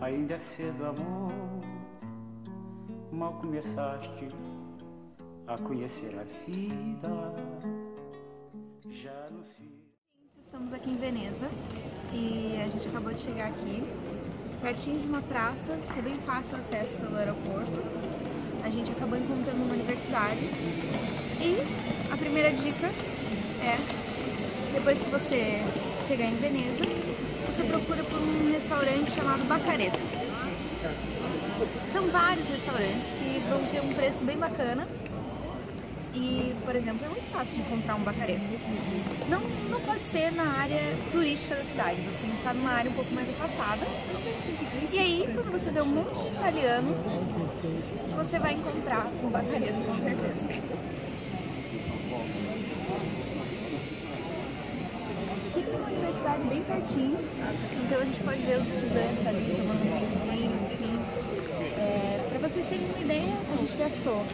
Ainda é cedo, amor, mal começaste a conhecer a vida, já no fim. Estamos aqui em Veneza e a gente acabou de chegar aqui, pertinho de uma praça, que é bem fácil o acesso pelo aeroporto. A gente acabou encontrando uma universidade e a primeira dica é, depois que você chegar em Veneza, você procura por um restaurante chamado Baccaretto. São vários restaurantes que vão ter um preço bem bacana e, por exemplo, é muito fácil de encontrar um Baccaretto. Não pode ser na área turística da cidade, você tem que estar numa área um pouco mais afastada. E aí, quando você vê um monte de italiano, você vai encontrar um Baccaretto com certeza. Aqui tem uma universidade bem pertinho, então a gente pode ver os estudantes ali tomando um vinhozinho, enfim. Para vocês terem uma ideia, a gente gastou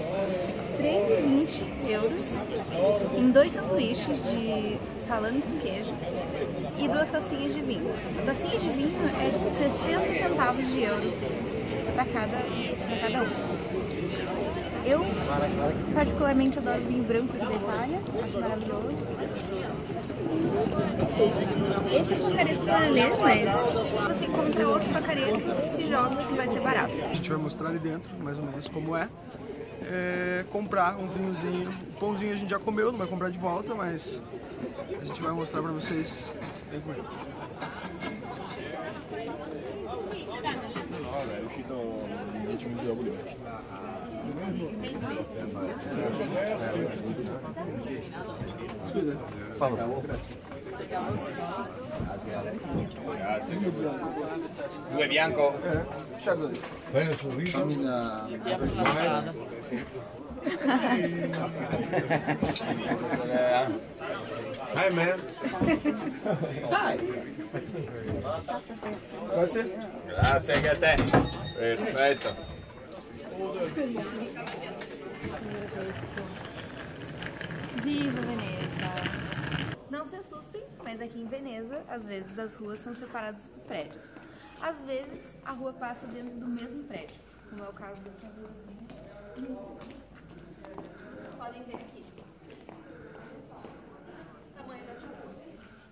3,20 € em 2 sanduíches de salame com queijo e 2 tacinhas de vinho. A tacinha de vinho é de 60 centavos de euro para cada um. Eu particularmente adoro vinho branco da Itália, acho maravilhoso. Esse é o Baccaretto brasileiro, mas você encontra outro Baccaretto, se joga que vai ser barato. A gente vai mostrar ali dentro, mais ou menos como é. Comprar um vinhozinho, o pãozinho a gente já comeu, não vai comprar de volta, mas a gente vai mostrar pra vocês. Vem comigo. È uscito 10 minuti dopo di me. Scusa, Paolo. Grazie. Due bianco? Chardonnay. Bene sorriso. Hi man. Hi. Grazie. Grazie anche a te. Perfetto. Viva Veneza! Não se assustem, mas aqui em Veneza, às vezes as ruas são separadas por prédios. Às vezes a rua passa dentro do mesmo prédio, como é o caso dessa ruazinha. Vocês podem ver aqui o tamanho dessa rua.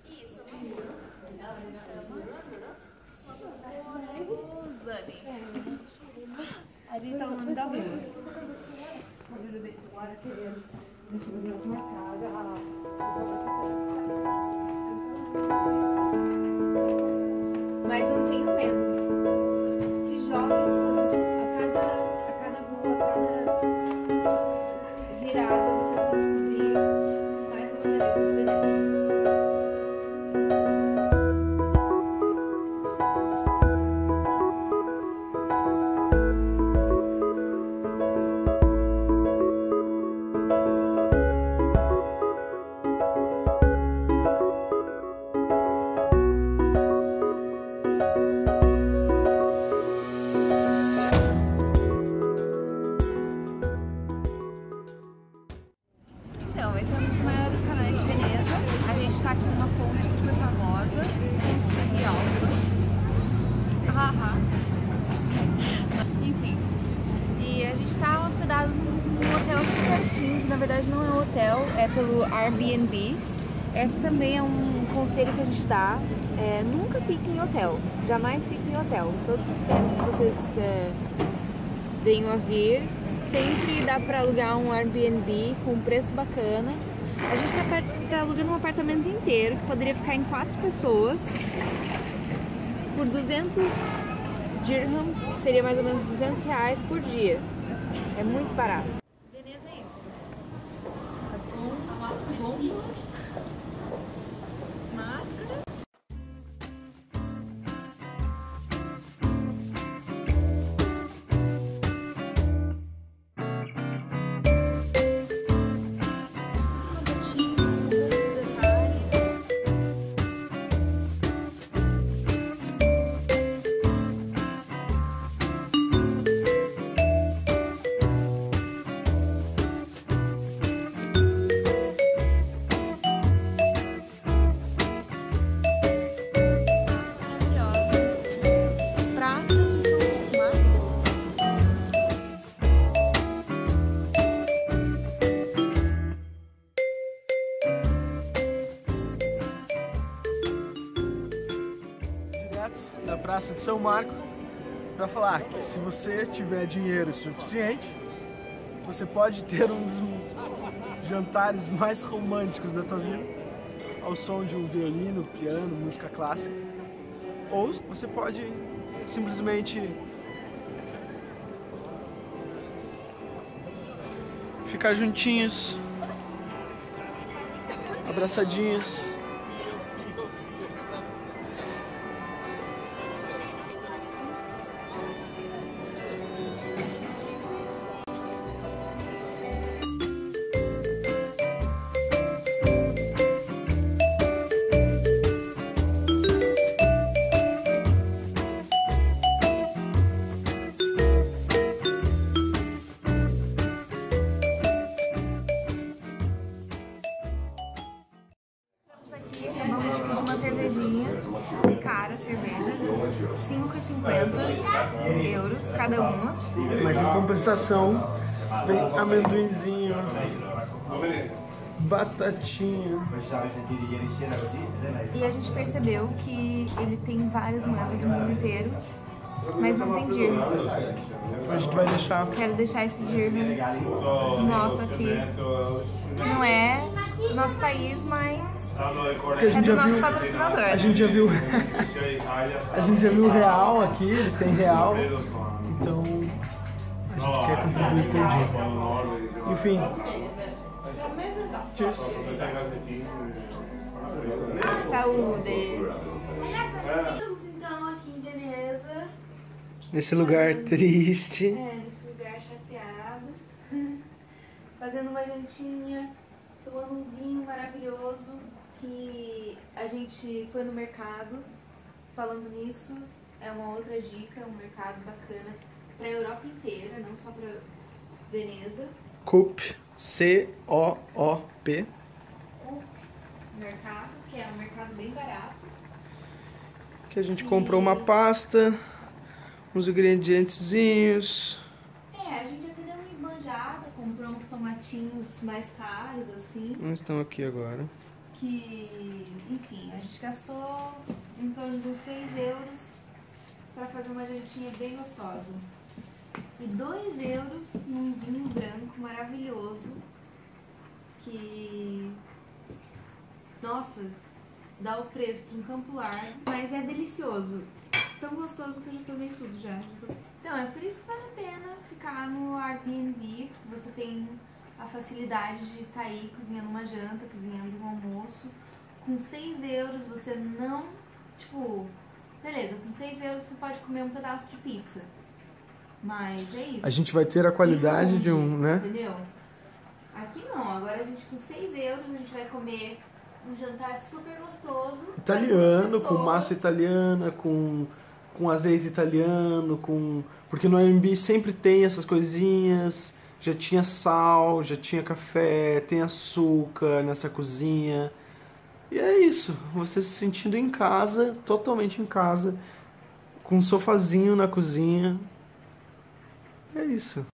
E isso é uma rua. Ela se chama Rosane. Ali está o nome da rua. Mas não tenham medo. Se joguem que a cada rua, a cada virada, vocês vão descobrir mais uma beleza do Veneza. Então, esse é um dos maiores canais de Veneza. A gente está aqui numa ponte super famosa, Ponte da Rialto. Enfim. E a gente está hospedado num hotel aqui pertinho, que na verdade não é um hotel, é pelo Airbnb. Esse também é um conselho que a gente dá. Nunca fique em hotel, jamais fique em hotel. Todos os tempos que vocês venham a vir, sempre dá para alugar um Airbnb com um preço bacana. A gente tá alugando um apartamento inteiro que poderia ficar em 4 pessoas por 200 dirhams, que seria mais ou menos R$200 por dia. É muito barato. Veneza é isso. As gôndolas, máscaras. São Marco para falar que se você tiver dinheiro suficiente, você pode ter um dos jantares mais românticos da tua vida, ao som de um violino, piano, música clássica. Ou você pode simplesmente ficar juntinhos, abraçadinhos. Uma cervejinha, cara, cerveja, 5,50 euros cada uma. Mas em compensação, vem amendoinzinho, batatinha. E a gente percebeu que ele tem várias moedas do mundo inteiro, mas não tem dirham. A gente vai deixar. Quero deixar esse dirham nosso aqui, que não é do nosso país, mas é do nosso patrocinador. A gente já viu. A gente já viu o real aqui, eles têm real. Então a gente quer contribuir com o dia. Enfim. Cheers. Saúde! Estamos então aqui em Veneza. Nesse lugar triste. Nesse lugar chateados. Fazendo uma jantinha, tomando um vinho maravilhoso. Que a gente foi no mercado. Falando nisso, é uma outra dica, um mercado bacana para a Europa inteira, não só para Veneza. Coop, C-O-O-P. Coop mercado, que é um mercado bem barato. Que a gente comprou uma pasta, uns ingredientezinhos. A gente até deu uma esbanjada, comprou uns tomatinhos mais caros, assim. Não estão aqui agora. Que, enfim, a gente gastou em torno de uns 6 euros para fazer uma jantinha bem gostosa. E 2 euros num vinho branco maravilhoso que, nossa, dá o preço de um Campo Largo, mas é delicioso. Tão gostoso que eu já tomei tudo já. Então, é por isso que vale a pena ficar no Airbnb, porque você tem a facilidade de estar aí cozinhando uma janta, cozinhando um almoço. Com 6 euros você não, tipo, beleza, com 6 euros você pode comer um pedaço de pizza. Mas é isso. A gente vai ter a qualidade longe, de um, né? Entendeu? Aqui não, agora a gente com 6 euros a gente vai comer um jantar super gostoso. Italiano, com massa italiana, com azeite italiano, porque no Airbnb sempre tem essas coisinhas. Já tinha sal, já tinha café, tem açúcar nessa cozinha. E é isso, você se sentindo em casa, totalmente em casa, com um sofazinho na cozinha. É isso.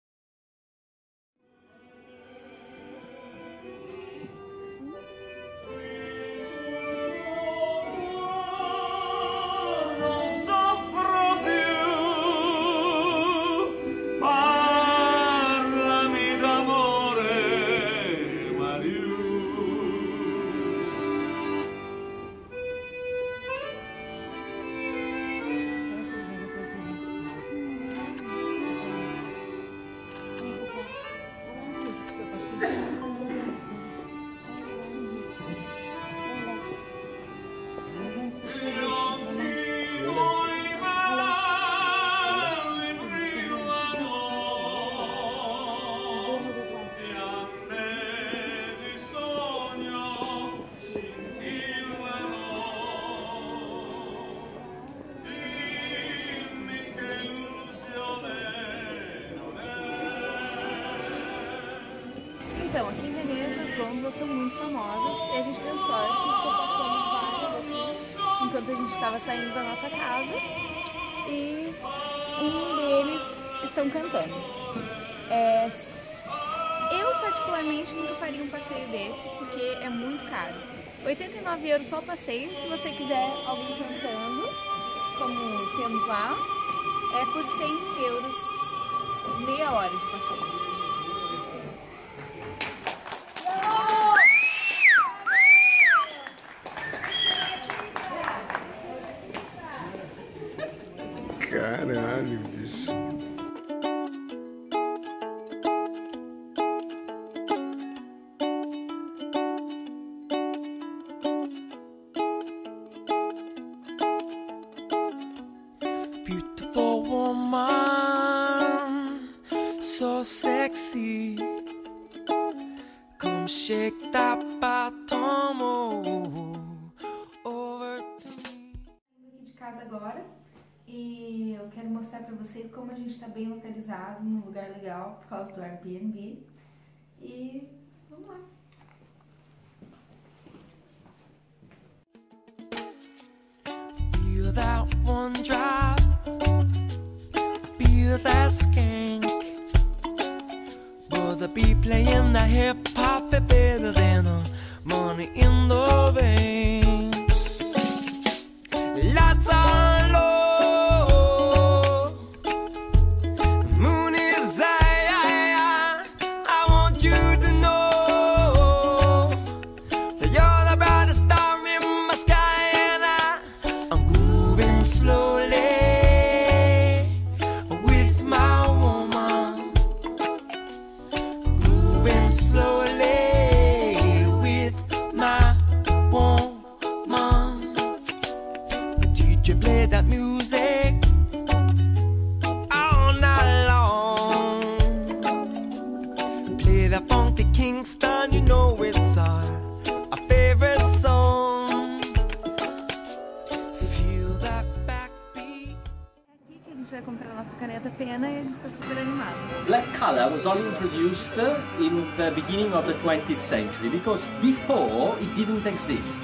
Então, aqui em Veneza as gôndolas são muito famosas e a gente deu sorte de ter passando várias aqui enquanto a gente estava saindo da nossa casa e um deles estão cantando. Eu particularmente nunca faria um passeio desse porque é muito caro. 89 € só o passeio, se você quiser alguém cantando, como temos lá, é por 100 euros, meia hora de passeio. Caralho, bicho. Beautiful woman, so sexy. Come shake that bottom over to me. Aqui de casa agora e eu quero mostrar pra vocês como a gente está bem localizado, num lugar legal por causa do Airbnb. E vamos lá. Feel that one drop, feel that skank. Will they be playing the hip hop better than money in the bank? Lots of love, moon is high. I want you to know that you're the brightest star in my sky, and I'm grooving slowly with my woman, grooving slowly with my woman. DJ play that music all night long. Play that funky Kingston, you know it's our favorite song. Feel that backbeat. É aqui que a gente vai comprar a nossa caneta pena e a gente está super animado. Black color was only introduced in the beginning of the 20th century because before it didn't exist.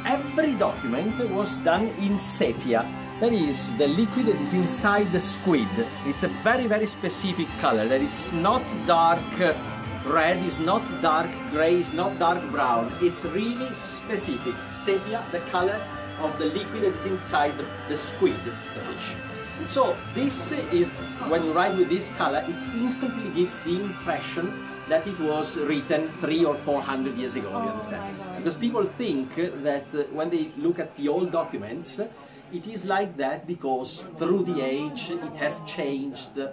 Every document was done in sepia. That is, the liquid that is inside the squid. It's a very, very specific color. That it's not dark red, it's not dark gray, it's not dark brown. It's really specific. Sepia, the color of the liquid that is inside the squid, the fish. And so this is, when you write with this color, it instantly gives the impression that it was written 300 or 400 years ago, you understand? Because people think that when they look at the old documents, it is like that because through the age it has changed the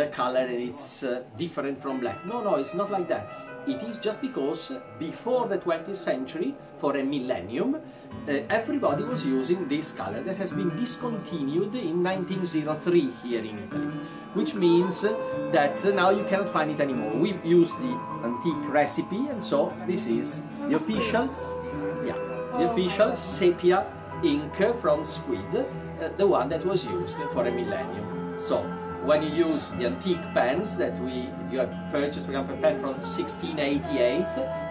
color and it's different from black. No, it's not like that. It is just because before the 20th century, for a millennium, everybody was using this color that has been discontinued in 1903 here in Italy, which means that now you cannot find it anymore. We use the antique recipe, and so this is the official, the official sepia ink from squid, the one that was used for a millennium. So when you use the antique pens that you have purchased, for example, a pen from 1688,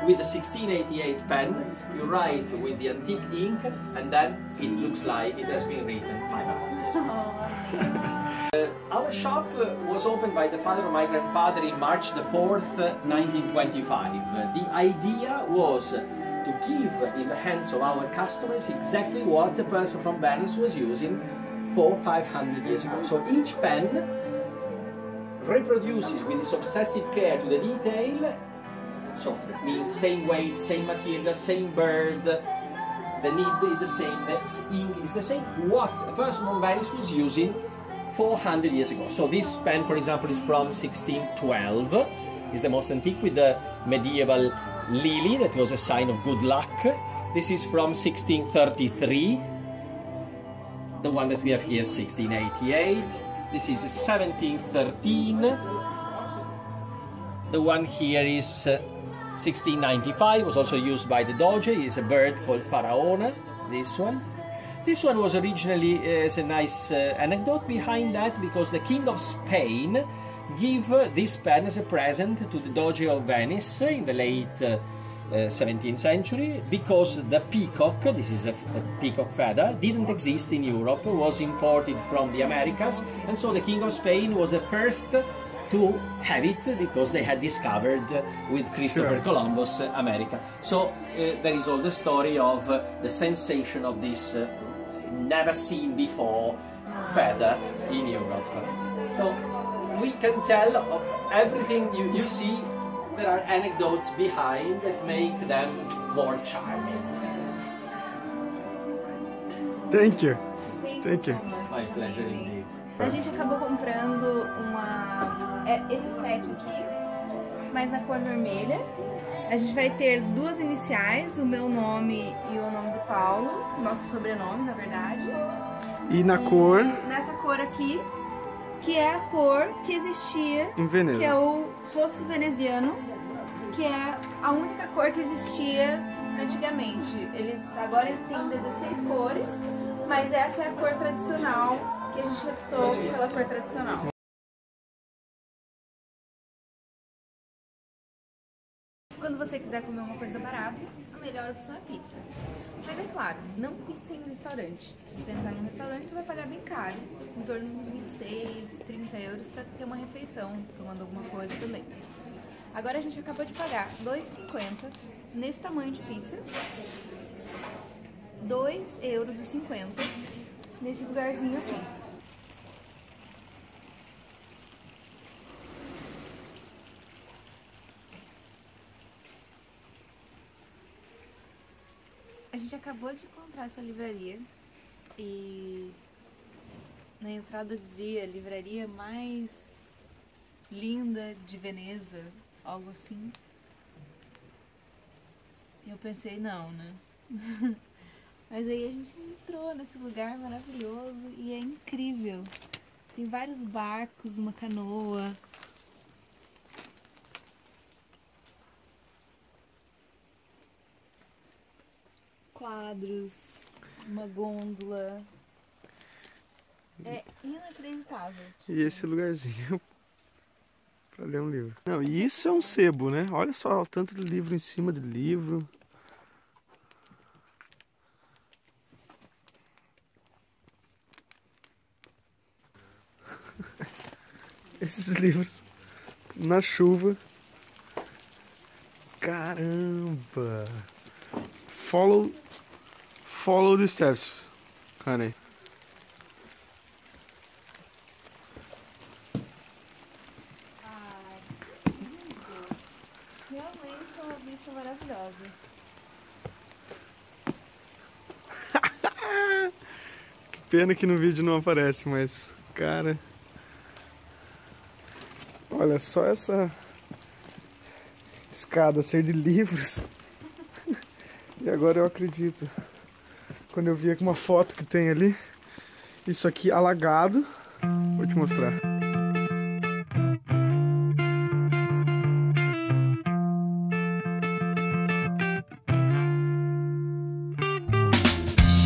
with the 1688 pen, you write with the antique ink, and then it looks like it has been written 500 years ago. Our shop was opened by the father of my grandfather in March the 4th, 1925. The idea was to give in the hands of our customers exactly what a person from Venice was using 400-500 years ago. So each pen reproduces with this obsessive care to the detail, so it means same weight, same material, same bird, the nib is the same, the ink is the same, what a person from Venice was using 400 years ago. So this pen, for example, is from 1612, is the most antique, with the medieval lily that was a sign of good luck. This is from 1633. The one that we have here, 1688. This is 1713. The one here is 1695. Was also used by the Doge. It's a bird called Faraona. This one. This one was originally as a nice anecdote behind that, because the King of Spain gave this pen as a present to the Doge of Venice in the late 17th century, because the peacock, this is a peacock feather, didn't exist in Europe, was imported from the Americas, and so the King of Spain was the first to have it because they had discovered with Christopher Columbus America. So there is all the story of the sensation of this never seen before feather in Europe. So we can tell of everything you see. There are anecdotes behind that make them more charming. Thank you. Thank you. My pleasure indeed. A gente acabou comprando esse set aqui, mas na cor vermelha. A gente vai ter duas iniciais, o meu nome e o nome do Paulo, nosso sobrenome, na verdade. E na cor? Nessa cor aqui, que é a cor que existia em Veneza, que é o rosso veneziano, que é a única cor que existia antigamente. Agora ele tem 16 cores, mas essa é a cor tradicional que a gente optou pela cor tradicional. Quando você quiser comer uma coisa barata, a melhor opção é pizza. Mas é claro, não pizza em restaurante. Se você entrar num restaurante, você vai pagar bem caro, em torno de uns 26, 30 euros para ter uma refeição, tomando alguma coisa também. Agora a gente acabou de pagar R$2,50 nesse tamanho de pizza, R$2,50 nesse lugarzinho aqui. A gente acabou de encontrar essa livraria e na entrada dizia livraria mais linda de Veneza, algo assim. E eu pensei, não, né? Mas aí a gente entrou nesse lugar maravilhoso e é incrível. Tem vários barcos, uma canoa. Quadros, uma gôndola. É inacreditável. E esse lugarzinho pra ler um livro. Não, e isso é um sebo, né? Olha só o tanto de livro em cima de livro. Esses livros na chuva. Caramba! Follow the steps, honey. Ai, lindo. Realmente é uma vista maravilhosa. Que pena que no vídeo não aparece, mas, cara... Olha só essa escada ser de livros. E agora eu acredito. Quando eu vi aqui uma foto que tem ali, isso aqui alagado. Vou te mostrar.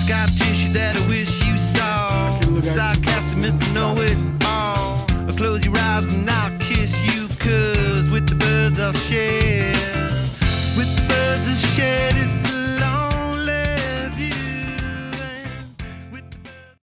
Scar tissue that I wish you saw. Sarcastic Mr. Know It All. Close your eyes and